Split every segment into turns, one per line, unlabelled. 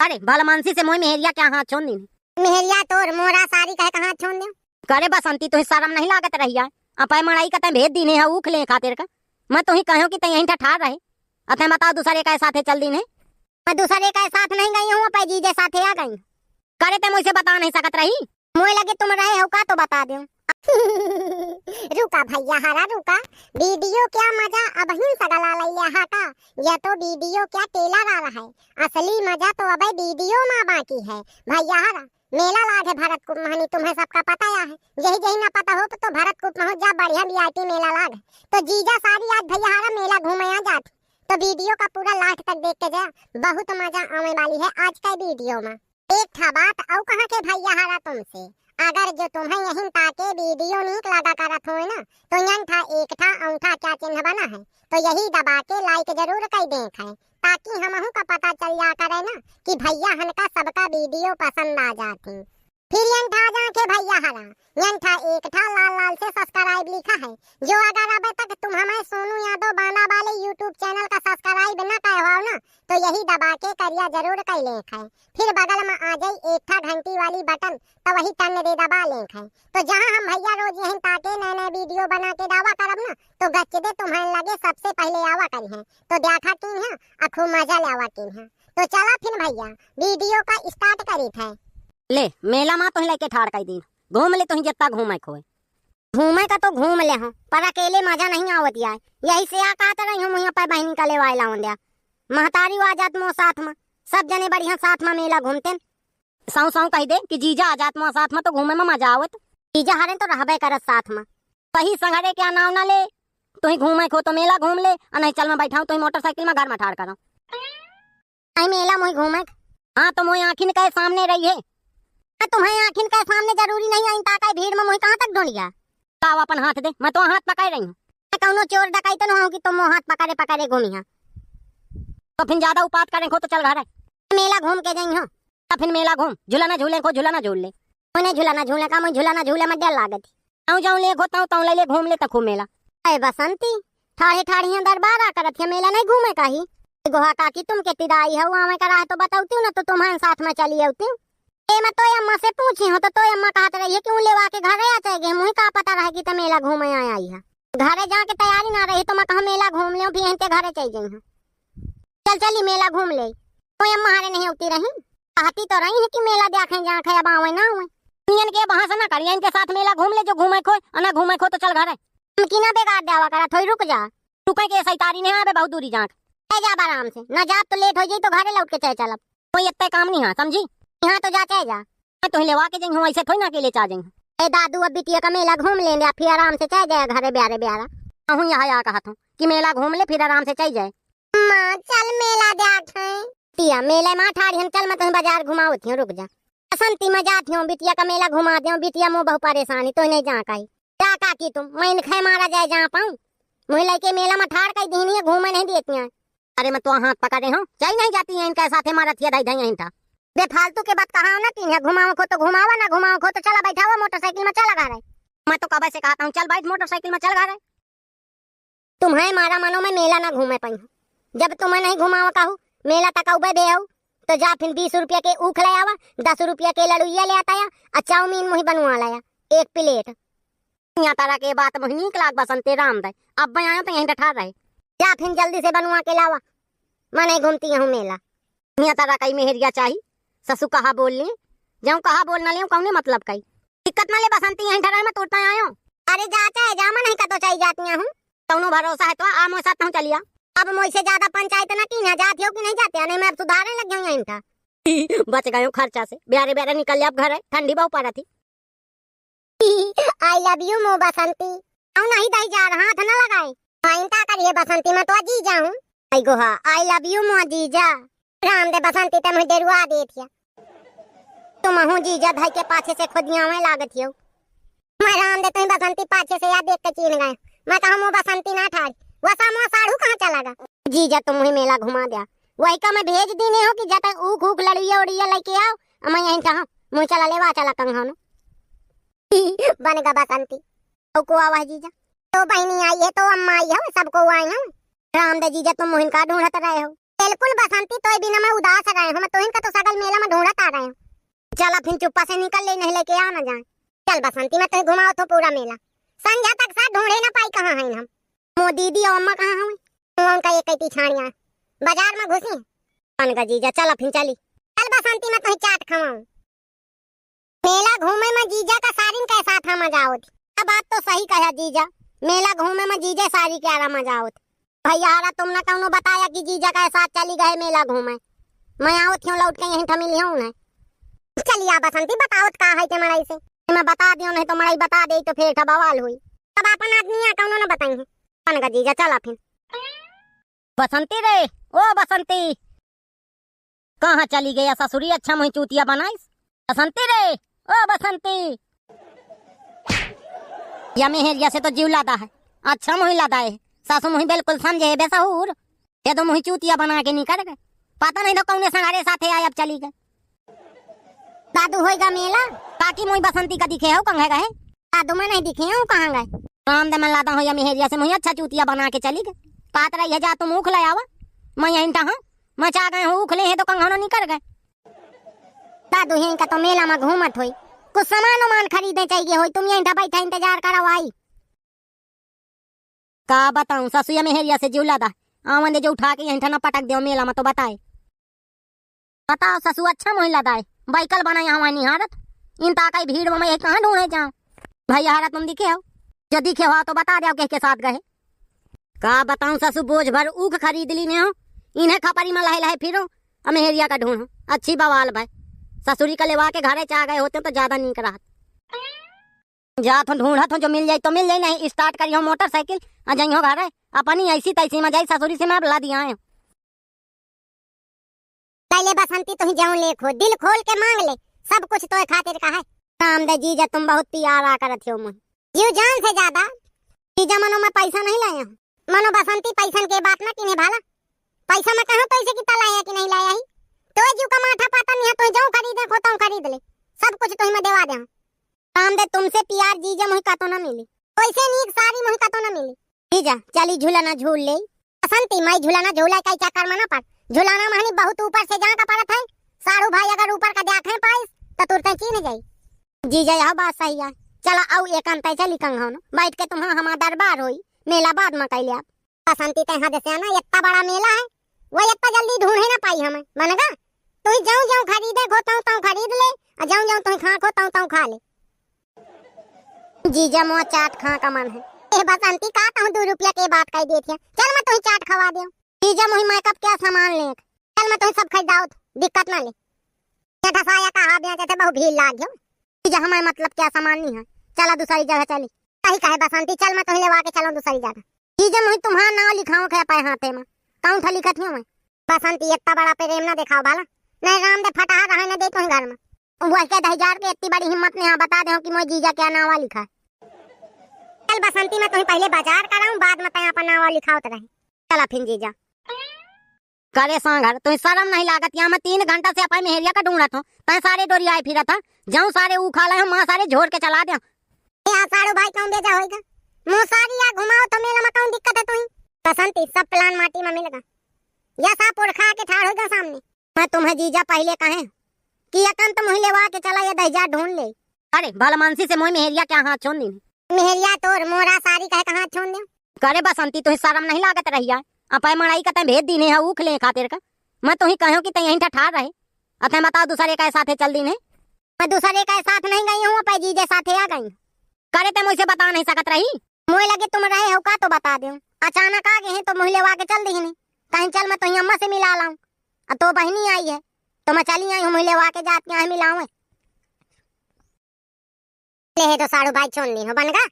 अरे भला मानसी से मोई मेहरिया क्या हाथ छोड़ दी।
मेहरिया तोर मोरा सारी कहे कहाँ छोड़ दे।
करे बसंती तो शर्म नहीं लागत रही अपा मड़ाई का भेज दीने है ऊख ले खातिर का। मैं तो ही कहूं कि तई यहीं ठाड़ रहे अथे बताओ दूसरे के साथे चल दी ने।
मैं दूसरे के साथ नहीं गई हूँ, अपा जीजे साथे आ गई।
करे ते मुझसे बता नहीं सकत रही।
मोए लगे तुम रहे हो का तो बता दूं। रुका भैया हरा रुका, वीडियो क्या मजा अब ही सगला लिया हा का। यह तो वीडियो क्या टेलर आ रहा है, असली मजा तो अब वीडियो में बाकी है। भैया हरा मेला लाग है भरतकूप महानी, तुम्हें सबका पता है। यही यही ना पता हो तो भरतकूप में हो जा, बढ़िया वीआईपी मेला लाग। तो जीजा सारी आज भैया हरा मेला घूमे आ जाती, तो वीडियो का पूरा लास्ट तक देख के जा, बहुत मजा आने वाली है आज का वीडियो में। एक था बात औ कहा के भैया हरा तुमसे, अगर जो तुम्हें यहीं ताके वीडियो नीक लगा करत हो ना तो यन था एक था अंगूठा क्या चिन्ह बना है, तो यही दबा के लाइक जरूर कर देख है, ताकि हमहू का पता चल जा करे ना कि भैया हन का सबका वीडियो पसंद आ जाती। फिर यन था जाके भैया हरा यन था एक था लाल लाल से सब्सक्राइब लिखा है, जो अगर अभी तक तुम हमें सोनू यादव बाना वाले यूट्यूब चैनल का सब्सक्राइब न करवाओ ना तो यही दबा के करिया जरूर कर लेख है। फिर बगल में आ जाए एक था घंटी वाली बटन, तो वही टन दे दबा लेख है। तो जहाँ हम भैया रोज यहीं ताके नए नए वीडियो बना के दावा करब ना तो गच दे तुम्हारे लगे सबसे पहले आवा करी है, तो देखा किन है और खूब मजा लावा किन है। तो चला फिर भैया वीडियो का स्टार्ट करी थे।
ले मेला माँ तो लेके ठाड़ कर दी, घूम ले तो जितना घूमे खोए।
घूमे का तो घूम ले हो, पर अकेले मजा नहीं आवत यार। यही से आ कहता रही हूँ यहाँ पर बहन का ले वाला दिया, महतारी आ जात मो साथ में, सब जने बढ़िया साथ में मेला घूमते।
साउ साउ कह दे कि जीजा आ जात मो साथ में तो घूमे में मजा आवत।
जीजा हरे तो रहबे करत साथ में,
वही संघरे क्या नाव ना ले, तो ही घूमे खो तो मेला घूम ले, और नहीं चल मैं बैठा तो ही मोटरसाइकिल में घर में ठाड़ करो।
आई मेला मोई घूमे।
हाँ तो मोई आखिन के सामने रही है।
तुम्हें आखिन के सामने जरूरी नहीं आई, ताका भीड़ में मोई कहाँ तक ढूंढिया।
ताव अपन हाथ दे, मैं तो हाथ पकड़ रही हूँ।
कौनो चोर डकाई तो न हो कि तुम हाथ पकड़े पकड़े घूमी।
तो फिर ज्यादा उपात करें खो तो चल घर है
मेला घूम के गई हो,
तो फिर मेला घूम, झूला ना झूले खो झूला ना झूल ले।
मुझे झूला ना झूले का, मुझे झूला ना झूले में डर लागत।
आऊं जाऊं ले घोता हूं ताऊ ले घूम ले तक खूब मेला।
अरे बसंती ठाढ़े ठाढ़िया दरबार करत है, मेला नहीं घूमे का ही। गोहा काकी तुम के तिदाई हो आवे करा है तो बताऊती ना, तो तुम्हारे साथ में चली आती। ए मैं तो अम्मा से पूछी हो तो अम्मा कहत रही है क्यों लेवा के घरे आ जाएगी, मुझे का पता रहे कि तो मेला घूमे आई है। घरे जाके तैयारी ना रही तो मैं कहा मेला घूम ले, फिर यहीं घरे चल गई। चल चली मेला घूम ले। कोई अम्मा हारे नहीं होती रही, कहती तो रही है कि मेला देखे जाके, अब आवे ना आवे।
नियन के बहाना ना करिए, इनके साथ मेला घूम ले, जो घूमे खो और ना घूमे खो तो चल घर है।
तुम की ना बेकार देवा करा, थोड़ी रुक जा।
रुके के सैतारी नहीं आवे बहुत दूरी जाके।
जा आराम से, न जा तो लेट हो जाई तो घरे लौट के चल चलब।
कोई इतना काम नहीं है समझी।
यहाँ तो जा जा,
मैं तो लेवा के जाऊँ, ऐसे थोड़ी ना अकेले चा जाऊँ।
ए दादू अब बिटिया का मेला घूम लेंगे, फिर आराम से चल जाए घरे ब्यारे ब्यारा।
हूँ यहाँ आ कहा था कि मेला घूम ले फिर आराम से चल जाए।
माँ चल मेला देखे तिया, मेले में ठाड़ी चल मैं तुम्हें बाजार घुमावती हूँ, रुक जा। बसंती में जाती हूँ, बिटिया का मेला घुमा दे, बिटिया मुँह बहुत परेशानी तो नहीं जा कही क्या काकी तुम मैं खे मारा जाए जहाँ पाऊँ। मुझे लड़के मेला में ठाड़ कर दी घूमे नहीं देती है।
अरे मैं तो हाथ पकड़े हूँ, चल नहीं जाती है इनके साथ मारा थिया दाई दाई था।
बेफालतू के बात कहा ना कि घुमाओ खो तो घुमावा, ना घुमाओ खो तो चला बैठावा मोटरसाइकिल में चला घर है।
मैं तो कब से कहता हूँ चल बैठ मोटरसाइकिल में चल घर है।
तुम्हें मारा मनो में मेला ना घूमे पाई, जब तुम्हें नहीं घुमावा कहूँ मेला तक उबे दे आओ तो जा फिर 20 रुपया के ऊख ले आवा, 10 रुपया के लड़ुइया ले आता और चाउमीन मुही बनवा लाया 1 प्लेट।
यहाँ तरह के बात मुझे नीक लाग बसंते राम दे, अब मैं आया तो यहीं ठहर रहे।
जा फिर जल्दी से बनवा के लावा, मैं नहीं घूमती हूँ मेला।
यहाँ तरह कई मेहरिया चाहिए, ससु कहा बोल ली जाऊँ कहा बोल ना ले कौन मतलब कई दिक्कत ना ले बसंती यहीं ठहर मैं तोड़ता आयो।
अरे जा चाहे जा, मैं नहीं का तो चाहिए जाती हूँ।
कौनो भरोसा है तो आ मोए साथ हूँ चलिया।
अब मुझसे ज्यादा पंचायत ना की ना जाती हो कि नहीं जाते, नहीं मैं अब सुधारने लग गई यहीं था।
बच गए खर्चा से, ब्यारे ब्यारे निकल ले अब घर है, ठंडी बहुत पड़ा थी।
आई लव यू मो बसंती। आऊ नहीं दही जा रहा हाथ न लगाए, फाइनता करिए बसंती मैं तो जी जाऊँ। आई गोहा आई लव यू मो जीजा। राम दे बसंती ते मुझे डेरुआ देथिया, तुम हूँ जीजा भाई के पाछे से खुदिया में लागत हो। मैं राम दे तुम बसंती पाछे से याद देख के चीन गए, मैं कहा मो बसंती ना ठाड़ी वसा मो साड़ू कहाँ चला गा। जीजा तुम मुझे मेला घुमा दिया, वही का मैं भेज दीने हो कि जब तक ऊख ऊख लड़िया उड़िया लेके आओ, मैं यहीं कहा मुझे चला लेवा चला कंघा में। बनेगा बसंती तो को आवा जीजा, तो बहनी आई है तो अम्मा आई है सबको आई है। राम दे जीजा तुम मुहिन का ढूंढत रहे हो, बिल्कुल बसंती, तो बिना मैं उदास रहे हम तो इनका तो सगल मेला में ढूंढत आ रहे हैं। चल फिर चुप्पा से निकल ले, नहीं लेके आ ना जाए। चल बसंती मैं तुझे घुमाओ तो पूरा मेला, संध्या तक साथ ढूंढे ना पाई कहाँ हैं हम। मो दीदी और अम्मा कहाँ हैं? उनका एक ही छाड़िया बाजार में घुसी कनका जीजा। चल फिर चली, चल बसंती मैं तुझे चाट खवाऊं। मेला घूमे में जीजा का सारिन के साथ हम मजा आवत। अब बात तो सही कहा जीजा, मेला घूमे में जीजा सारी के आरा मजा आवत। भैया हारा तुमने कौनो बताया कि जीजा का साथ चली गए मेला घूमे, मैं आओ क्यों लौट के यहीं थमिल हूं ना। चलिए बसंती बताओ का है के मड़ाई से, मैं बता दियो नहीं तो मड़ाई बता दे तो फिर बवाल हुई। अब अपन आदमी कौनो ना बताएंगे कनका जीजा। चला फिर
बसंती रे, ओ बसंती कहाँ चली गई ससुरी? अच्छा मुही चूतिया बनाईस। बसंती रे, ओ बसंती। या मेहरिया से तो जीव लादा है, अच्छा मुही लादा है। सासू मुही बिल्कुल समझे बेसहूर, ये तो मुही चूतिया बना के निकल गए। पता नहीं तो कौने संगारे साथे आए, अब चली गए। दादू होएगा मेला बाकी मुही बसंती का दिखे हो कहाँ गए? दादू में नहीं दिखे हो कहाँ गए? राम दे मैं लादा हो या मेहरिया से मुही अच्छा चूतिया बना के चली गए। पात रही है जा तुम उख ले आवा, मैं यहीं हाँ मैं चाह गए हूँ उख ले हैं तो कंघानो निकल गए। दादू यहीं का तो मेला में घूमत हुई, कुछ सामान उमान खरीदे चाहिए हो, तुम यहीं बैठा इंतजार करो आई। का बताऊं ससुया मेहरिया से जीव लादा आवन दे जो उठा के यहीं ना पटक दो मेला में तो बताए। बताओ ससु अच्छा मोह लादा है, बाइकल बना यहाँ निहारत इन ताकई भीड़ में मैं कहाँ ढूंढे जाऊं। भैया हारा तुम दिखे हो, जो दिखे हो तो बता दो के साथ गए। का बताऊं ससु बोझ भर ऊख खरीद ली ने हो, इन्हें खपरी में लहे लहे फिरो मेहरिया का ढूंढो। अच्छी बवाल भाई, ससुरी का लेवा के घरे चाह गए होते तो ज्यादा नीक रहा। जा तो ढूंढत हो, जो मिल जाए तो मिल जाए, नहीं स्टार्ट करियो मोटरसाइकिल आ जाइयो घरे अपनी ऐसी तैसी में जाई। ससुरी से मैं बुला दिया है।
पहले बसंती तुम जाऊं लेखो, दिल खोल के मांग ले, सब कुछ तो खातिर का है। राम दे जीजा तुम बहुत प्यारा करत हो मुझे, जीव जान से ज्यादा। जीजा मनो मैं पैसा नहीं लाया हूँ, मनो बसंती पैसन के बात ना किने भाला। पैसा मैं कहाँ पैसे कितना लाया कि नहीं लाया ही, तो जीव का माथा पता नहीं है। तो जाऊं खरीदे खोता खरीद ले, सब कुछ तो मैं देवा दे। राम दे तुमसे प्यार जीजा मुझे का तो ना मिली, पैसे नीक सारी मुझे का तो ना मिली। जीजा चली झूलाना झूल ले। बसंती मैं झूलाना झूला का चक्कर में ना पड़, झुलाना महनी बहुत ऊपर से जा का पड़त है। सारू भाई अगर ऊपर का देखे पाइस तो तुरते चीन जाई। जीजा यह बात सही है, चला आओ एकांत चली कंघो ना बैठ के तुम्हारा हमारा दरबार होई, मेला बाद में कैले। आप बसंती ते हद से ना इतना बड़ा मेला है, वो इतना जल्दी ढूंढे ना पाई हमें मनगा। तू जाऊं जाऊं खरीदे खोता हूं खरीद ले, और जाऊं जाऊं तू खा खोता हूं खा ले। जीजा मुआ चाट खा का मन है। ए बसंती का कहूं 2 रुपया के बात कह दी थी, चल मैं तुझे चाट खवा दियो। जीजा मुही मेकअप क्या सामान ले, चल मैं तुझे सब खरीदाऊं, दिक्कत ना ले। जेठा साया का हाथ दिया जैसे बहुत भीड़ लाग गयो। जीजा हमारे मतलब क्या सामान नहीं है, चला दूसरी जगह चली। सही कहे बसंती, चल मैं तुझे लेवा के चलूं दूसरी जगह। जीजा मुही तुम्हारा नाम लिखाऊं खे पाए हाथे में, कौन था लिखत हूं मैं। बसंती इतना बड़ा प्रेम ना दिखाओ भाला, नहीं राम दे फटा रहा ना दे तो घर में। वो कह 10,000 के इतनी बड़ी हिम्मत ने बता दे कि मोर जीजा क्या नावा लिखा है। चल बसंती मैं तुम्हें पहले बाजार कराऊं, बाद में तय अपन नावा लिखावत रहे। चला फिर जीजा करे सांगर, तो शर्म नहीं लागत? यहाँ मैं 3 घंटा से अपन मेहरिया का ढूंढत हूँ, तय सारे डोरी आए फिरत था। जाऊं सारे ऊ खा ले मां सारे झोर के चला दे। सारू भाई कौन बेजा होएगा, मुँह सारी या घुमाओ तो मेला में कौन दिक्कत है तुही। बसंती सब प्लान माटी में मिलेगा, या सा पुरखा के ठाड़ होगा सामने। मैं तुम्हें जीजा पहले कहे कि अकंत मुही लेवा के चला ये 10,000 ढूंढ ले। अरे भलमानसी से मोह मेहरिया क्या हाथ छोड़ दी, मेहरिया तोर मोरा सारी कहे कहाँ छोड़ दे। करे बसंती तुही शर्म नहीं लागत रही है? अपे मड़ाई का तय भेज दीने है उख ले खातिर का, मैं तुही कहूं कि तय यहीं ठाड़ रहे। अतः बताओ दूसरे के साथे चल दीने। मैं दूसरे के साथ नहीं गई हूँ, अपे जीजे साथे आ गई। करे ते मुझसे बता नहीं सकत रही, मुझे लगे तुम रहे हो का तो बता दो। अचानक आ गए हैं तो मुझे लेवा के चल दी नहीं, कहीं चल मैं तुही अम्मा से मिला लाऊं। तो बहनी आई है तो मैं चली आई हूँ, मुझे लेवा के जात के मिलाऊं। ले तो सारू भाई छोड़ दी हो बनगा,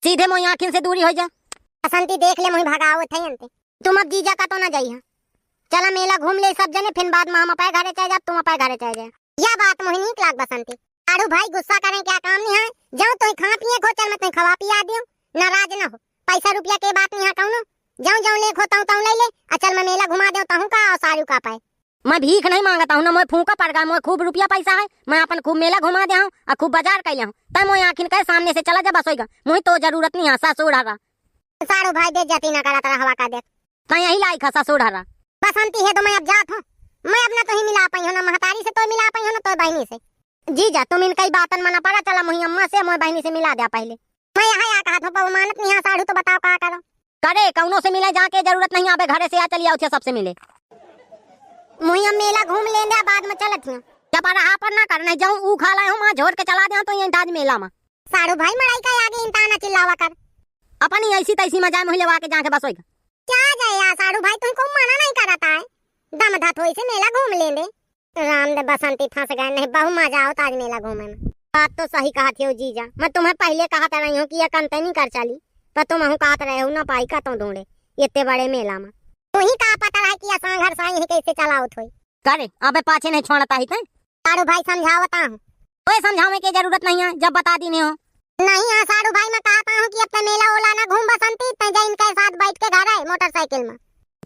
सीधे मोई आँखिन से दूरी हो जा। बसंती देख ले मुझे भगाओ थे अंते, तुम अब जीजा का तो ना जाइए। चला मेला घूम ले सब जने, फिर बाद में हम अपने घरे चले जा, तुम अपने घरे चले जाए। यह बात मुझे नीक लाग बसंती। सारू भाई गुस्सा करें क्या काम नहीं है, जाऊं तो खा पिए खो, चल मैं तुम खवा पिया दियो, नाराज ना हो। पैसा रुपया के बात नहीं है कहूं, जाऊं जाऊं ले खोता हूं ले ले, चल मैं मेला घुमा देता हूं का और सारू का पाए। मैं भीख नहीं मांगता हूं ना, मैं फूका पड़ गया, मैं खूब रुपया पैसा है, मैं अपन खूब मेला घुमा दे हूं और खूब बाजार कैले हूं, तब मैं आखिर के सामने से चला जा बस होगा, मुझे तो जरूरत नहीं है। ससुर हरा सारू भाई दे जाती ना करा हवा का देख, कहीं यही लायक है ससुर हरा। बसंती है तो मैं अब जात हूँ। मैं अपना तो ही मिला पाई हूँ, ना महतारी से तो मिला पाई हूँ, ना तो बहनी से। जीजा तुम इनका ही बातन मना पड़ा, चला मुही अम्मा से मोई बहनी से मिला दिया पहले। मैं यहाँ आ कहा था मानत नहीं साड़ू, तो बताओ क्या करो।
करे कौनों से मिले जाके, जरूरत नहीं आवे घरे से आ चलिए उठे सबसे मिले।
मुही हम मेला घूम लेंगे, बाद में चलत हूँ।
जब रहा पर ना करने जाऊं ऊ खा लाए हूं, मां झोर के चला दे तो ये दाद मेला में।
साड़ू भाई मड़ाई का आगे इंताना चिल्लावा कर।
अपनी ऐसी तैसी मजाए मोहिले वाके जाके बस होएगा।
क्या जाए यार साड़ू भाई, तुमको मना नहीं करता है। दम धतोई से मेला घूम लेंगे। राम दे बसंती फंस गए, नहीं बहु मजा आओ आज मेला घूमे में। बात तो सही कहा थी जीजा, मैं तुम्हें पहले कहा रही हूँ कि ये कंते नहीं कर चली, पर तुम कहते रहे हो ना पाई का तो ढूंढे इतने बड़े मेला में। तू ही कहा पता है कि असां घर साई है कैसे चलाओ थोई।
करे अबे पाछे नहीं छोड़ता ही थे।
साड़ू भाई समझावता हूँ।
कोई समझाने की जरूरत नहीं है, जब बता दी नहीं हो।
नहीं हाँ साड़ू भाई, मैं कहता हूँ कि अपना मेला ओला ना घूम बसंती, तै इनके साथ बैठ के घर आए मोटरसाइकिल में।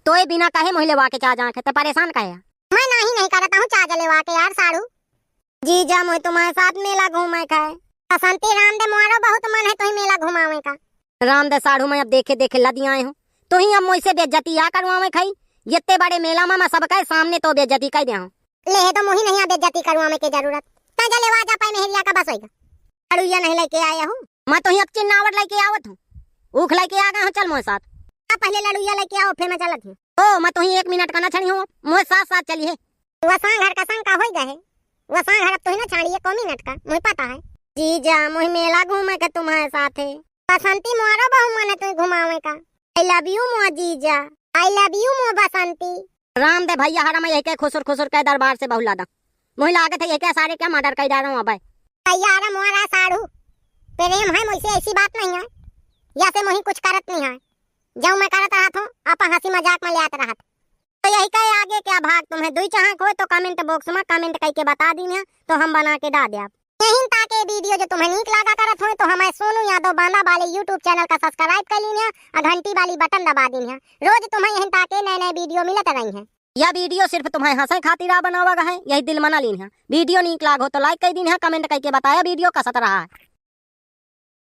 तो ये बिना कहे मोहिले वाके चा जाके तो परेशान कहे।
मैं नहीं करता हूँ चा जले वाके यार साड़ू। जीजा मैं तुम्हारे साथ मेला घूमे का है। बसंती राम दे मोरो बहुत मन है, तो ही मेला घुमावे का।
राम दे साड़ू में अब देखे देखे लदी आए हूँ, तो ही अब मुझसे बेइज्जती आ करवावे खाई। इतने बड़े मेला में मैं सबके सामने तो बेइज्जती कर दिया हूँ।
ले तो मुही नहीं बेइज्जती करवावे के जरूरत। ता जले वा जा पाए मेहरिया का बस होएगा। साड़ू या नहीं लेके आया हूँ,
मैं तो ही अब चिन्नावट लेके आवत हूँ, ऊख लेके आ गया हूँ। चल मोए साथ।
पहले लड़ुया लेके आओ, फिर मैं चलत हूँ।
ओ मैं तो ही 1 मिनट का ना छड़ी हूँ, मोए साथ साथ चलिए।
वसां घर का संग का होई गए। वसां घर अब तो ही ना छाड़िए को मिनट का, मुझे पता है। जीजा मुझे मेला घूमे के तुम्हारे साथ है। बसंती मोरो बहु मन है तुम घुमावे का। आई लव यू मो जीजा, आई लव यू मो बसंती।
राम दे भैया हरा मैं एक खुसुर खुसुर के दरबार से बहुला दा मोहि लागे थे एक सारे क्या मर्डर कर जा रहा हूँ। अब
यार मोरा साड़ू प्रेम है मुझसे, ऐसी बात नहीं है। या से मुही कुछ करत नहीं है, जब मैं करत रहा था आप हंसी मजाक में ले आते रहा। तो यही कहे आगे क्या भाग तुम्हें दुई चाह को तो कमेंट बॉक्स में कमेंट करके बता दी तो हम बना के डाल दे। आप यही ताकि वीडियो जो तुम्हें नीक लगा करत हो तो हमारे सोनू यादव बांदा वाले यूट्यूब चैनल का सब्सक्राइब कर लीजिए और घंटी वाली बटन दबा दी। रोज तुम्हें यही ताकि नए नए वीडियो मिलत रही है।
यह वीडियो सिर्फ तुम्हें हंसे खातिर बनावा है, यही दिल मना लीन है। वीडियो नीक लाग हो तो लाइक कर दी है, कमेंट करके बताया वीडियो कैसा रहा है।